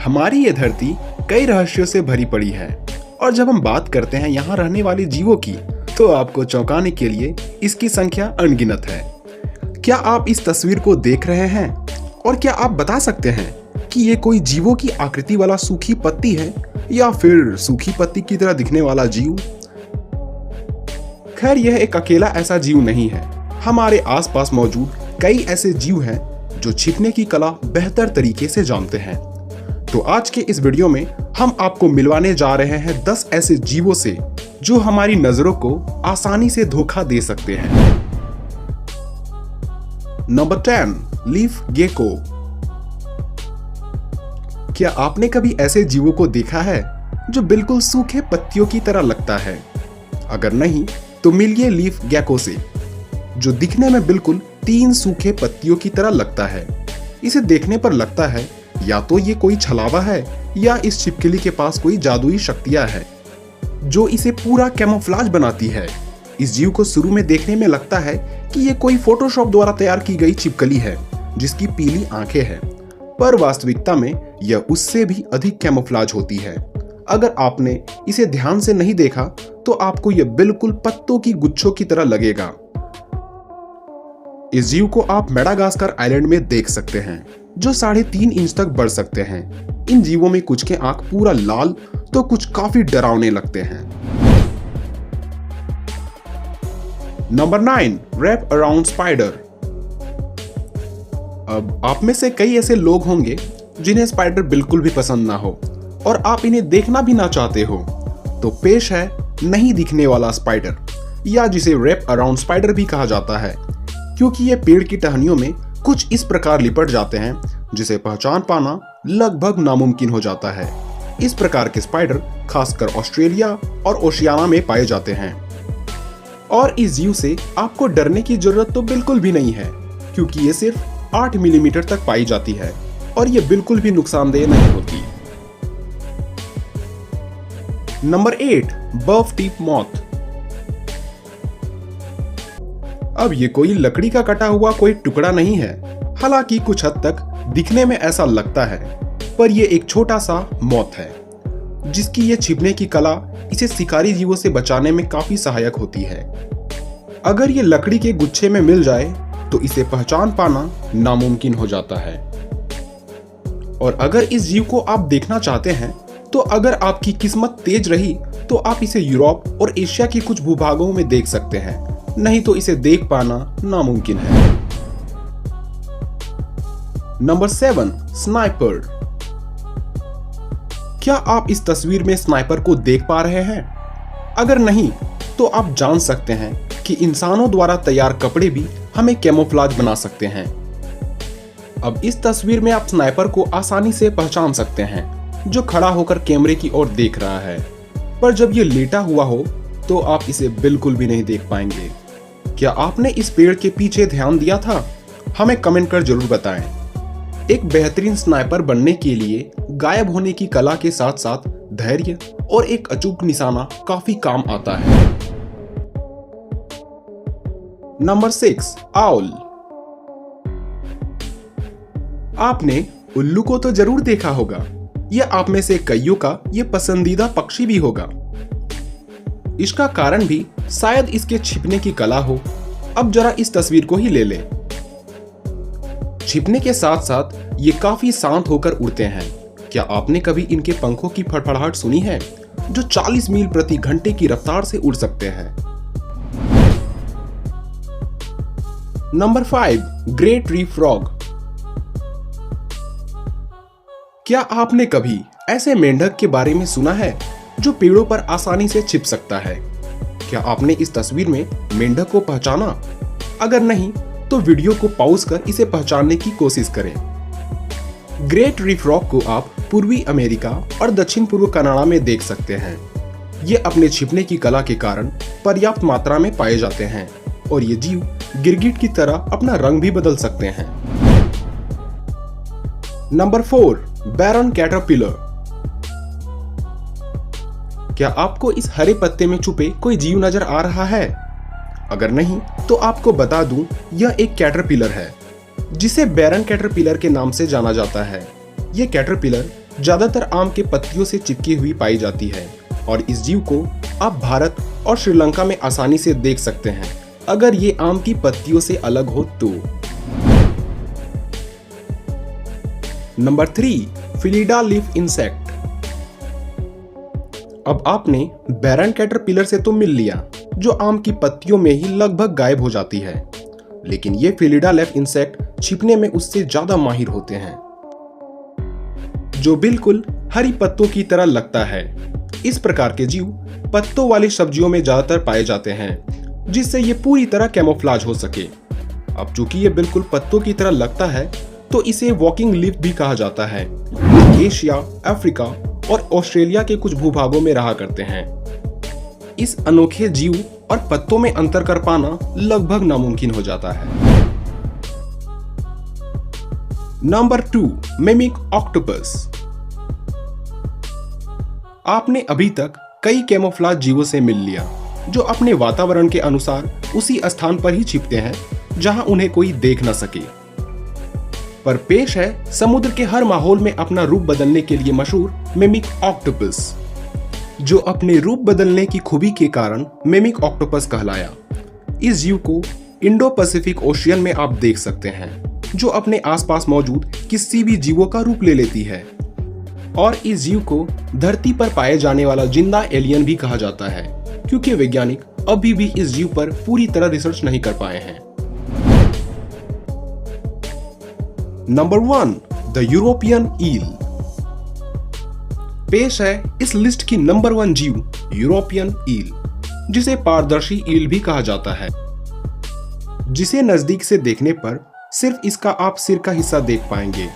हमारी ये धरती कई रहस्यों से भरी पड़ी है और जब हम बात करते हैं यहाँ रहने वाले जीवों की तो आपको चौंकाने के लिए इसकी संख्या अनगिनत है। क्या आप इस तस्वीर को देख रहे हैं और क्या आप बता सकते हैं कि ये कोई जीवों की आकृति वाला सूखी पत्ती है या फिर सूखी पत्ती की तरह दिखने वाला जीव? खैर, यह एक अकेला ऐसा जीव नहीं है। हमारे आसपास मौजूद कई ऐसे जीव हैं जो छिपने की कला बेहतर तरीके से जानते हैं। तो आज के इस वीडियो में हम आपको मिलवाने जा रहे हैं 10 ऐसे जीवों से जो हमारी नजरों को आसानी से धोखा दे सकते हैं। Number 10, leaf gecko. क्या आपने कभी ऐसे जीवों को देखा है जो बिल्कुल सूखे पत्तियों की तरह लगता है? अगर नहीं तो मिलिए लीफ गेको से, जो दिखने में बिल्कुल 3 सूखे पत्तियों की तरह लगता है। इसे देखने पर लगता है या तो ये कोई छलावा है या इस छिपकली के पास कोई जादुई शक्तियां है जो इसे पूरा कैमोफ्लेज बनाती है। इस जीव को शुरू में देखने में लगता है कि ये कोई फोटोशॉप द्वारा तैयार की गई छिपकली है जिसकी पीली आंखें हैं, पर वास्तविकता में यह उससे भी अधिक कैमोफ्लेज होती है। अगर आपने इसे ध्यान से नहीं देखा तो आपको यह बिल्कुल पत्तों की गुच्छों की तरह लगेगा। इस जीव को आप मेडागास्कर आइलैंड में देख सकते हैं, जो 3.5 इंच तक बढ़ सकते हैं। इन जीवों में कुछ के आंख पूरा लाल तो कुछ काफी डरावने लगते हैं। Number 9, wrap around spider. अब आप में से कई ऐसे लोग होंगे जिन्हें स्पाइडर बिल्कुल भी पसंद ना हो और आप इन्हें देखना भी ना चाहते हो। तो पेश है नहीं दिखने वाला स्पाइडर, या जिसे रैप अराउंड स्पाइडर भी कहा जाता है, क्योंकि ये पेड़ की टहनियों में कुछ इस प्रकार लिपट जाते हैं जिसे पहचान पाना लगभग नामुमकिन हो जाता है। इस प्रकार के स्पाइडर खासकर ऑस्ट्रेलिया और ओशियाना में पाए जाते हैं और इस जीव से आपको डरने की जरूरत तो बिल्कुल भी नहीं है, क्योंकि ये सिर्फ 8 मिलीमीटर तक पाई जाती है और ये बिल्कुल भी नुकसानदेह नहीं होती। नंबर 8, बर्फ टिप मॉथ। अब ये कोई लकड़ी का कटा हुआ कोई टुकड़ा नहीं है, हालांकि कुछ हद तक दिखने में ऐसा लगता है, पर यह एक छोटा सा मॉथ है जिसकी ये छिपने की कला इसे शिकारी जीवों से बचाने में काफी सहायक होती है। अगर ये लकड़ी के गुच्छे में मिल जाए तो इसे पहचान पाना नामुमकिन हो जाता है। और अगर इस जीव को आप देखना चाहते हैं तो अगर आपकी किस्मत तेज रही तो आप इसे यूरोप और एशिया के कुछ भूभागों में देख सकते हैं, नहीं तो इसे देख पाना नामुमकिन है। Number 7, sniper. क्या आप इस तस्वीर में स्नाइपर को देख पा रहे हैं? अगर नहीं तो आप जान सकते हैं कि इंसानों द्वारा तैयार कपड़े भी हमें कैमोफ्लेज बना सकते हैं। अब इस तस्वीर में आप स्नाइपर को आसानी से पहचान सकते हैं, जो खड़ा होकर कैमरे की ओर देख रहा है, पर जब ये लेटा हुआ हो तो आप इसे बिल्कुल भी नहीं देख पाएंगे। क्या आपने इस पेड़ के पीछे ध्यान दिया था? हमें कमेंट कर जरूर बताएं। एक बेहतरीन स्नाइपर बनने के लिए गायब होने की कला के साथ साथ धैर्य और एक अचूक निशाना काफी काम आता है। Number 6, owl. आपने उल्लू को तो जरूर देखा होगा। यह आप में से कईयों का ये पसंदीदा पक्षी भी होगा। इसका कारण भी शायद इसके छिपने की कला हो। अब जरा इस तस्वीर को ही ले लें। छिपने के साथ साथ ये काफी शांत होकर उड़ते हैं। क्या आपने कभी इनके पंखों की फड़फड़ाहट सुनी है, जो 40 मील प्रति घंटे की रफ्तार से उड़ सकते हैं? Number 5, great tree frog. क्या आपने कभी ऐसे मेंढक के बारे में सुना है जो पेड़ों पर आसानी से छिप सकता है? क्या आपने इस तस्वीर में मेंढक को पहचाना? अगर नहीं तो वीडियो को पॉज कर इसे पहचानने की कोशिश करें। ग्रेट ट्री फ्रॉग को आप पूर्वी अमेरिका और दक्षिण पूर्व कनाडा में देख सकते हैं। ये अपने छिपने की कला के कारण पर्याप्त मात्रा में पाए जाते हैं और ये जीव गिरगिट की तरह अपना रंग भी बदल सकते हैं। नंबर 4, बैरन कैटरपिलर। क्या आपको इस हरे पत्ते में छुपे कोई जीव नजर आ रहा है? अगर नहीं तो आपको बता दूं, यह एक कैटरपिलर है जिसे बैरन कैटरपिलर के नाम से जाना जाता है। यह कैटरपिलर ज्यादातर आम के पत्तियों से चिपकी हुई पाई जाती है और इस जीव को आप भारत और श्रीलंका में आसानी से देख सकते हैं अगर ये आम की पत्तियों से अलग हो तो। नंबर 3, फिलिडा लीफ इंसेक्ट। अब आपने बैरन कैटरपिलर से तो मिल लिया, जो आम की पत्तियों में ही लगभग गायब हो जाती है, लेकिन ये फिलिडा लीफ इंसेक्ट छिपने में उससे ज्यादा माहिर होते हैं, जो बिल्कुल हरी पत्तों की तरह लगता है। इस प्रकार के जीव पत्तों वाली सब्जियों में ज्यादातर पाए जाते हैं, जिससे ये पूरी तरह कैमोफ्लेज हो सके। अब चूंकि ये बिल्कुल पत्तों की तरह लगता है, तो इसे वॉकिंग लीफ भी कहा जाता है। एशिया, अफ्रीका और ऑस्ट्रेलिया के कुछ भूभागों में रहा करते हैं। इस अनोखे जीव और पत्तों में अंतर कर पाना लगभग नामुमकिन हो जाता है। Number 2, mimic octopus. आपने अभी तक कई कैमोफ्लेज जीवों से मिल लिया, जो अपने वातावरण के अनुसार उसी स्थान पर ही छिपते हैं जहां उन्हें कोई देख न सके। पर पेश है समुद्र के हर माहौल में अपना रूप बदलने के लिए मशहूर मिमिक ऑक्टोपस, जो अपने रूप बदलने की खूबी के कारण मिमिक ऑक्टोपस कहलाया। इस जीव को इंडो पैसिफिक ओशियन में आप देख सकते हैं, जो अपने आसपास मौजूद किसी भी जीवों का रूप ले लेती है। और इस जीव को धरती पर पाए जाने वाला जिंदा एलियन भी कहा जाता है, क्योंकि वैज्ञानिक अभी भी इस जीव पर पूरी तरह रिसर्च नहीं कर पाए हैं। नंबर 1, द यूरोपियन ईल। पेश है इस लिस्ट की नंबर 1 जीव यूरोपियन ईल, जिसे पारदर्शी ईल भी कहा जाता है, जिसे नजदीक से देखने पर सिर्फ इसका आप सिर का हिस्सा देख पाएंगे,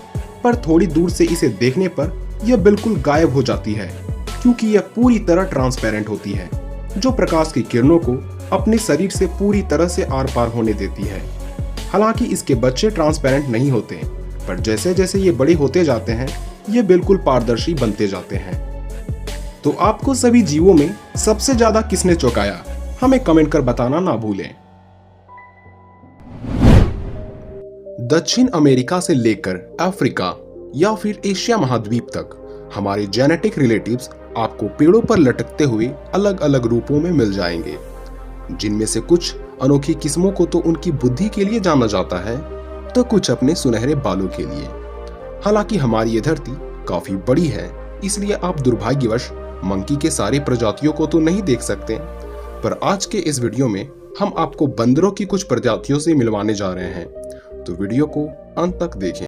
पर थोड़ी दूर से इसे देखने पर यह बिल्कुल गायब हो जाती है, क्योंकि यह पूरी तरह ट्रांसपेरेंट होती है, जो प्रकाश की किरणों को अपने शरीर से पूरी तरह से आर पार होने देती है। हालांकि इसके बच्चे ट्रांसपेरेंट नहीं होते, पर जैसे जैसे ये बड़े होते जाते हैं, ये बिल्कुल पारदर्शी बनते जाते हैं। तो आपको सभी जीवों में सबसे ज्यादा किसने चौंकाया, हमें कमेंट कर बताना ना भूलें। दक्षिण अमेरिका से लेकर अफ्रीका या फिर एशिया महाद्वीप तक हमारे जेनेटिक रिलेटिव्स आपको पेड़ों पर लटकते हुए अलग अलग रूपों में मिल जाएंगे, जिनमें से कुछ अनोखी किस्मों को तो उनकी बुद्धि के लिए जाना जाता है, तो कुछ अपने सुनहरे बालों के लिए। हालांकि हमारी ये धरती काफी बड़ी है, इसलिए आप दुर्भाग्यवश मंकी के सारे प्रजातियों को तो नहीं देख सकते। पर आज के इस वीडियो में हम आपको बंदरों की कुछ प्रजातियों से मिलवाने जा रहे हैं, तो वीडियो को अंत तक देखें।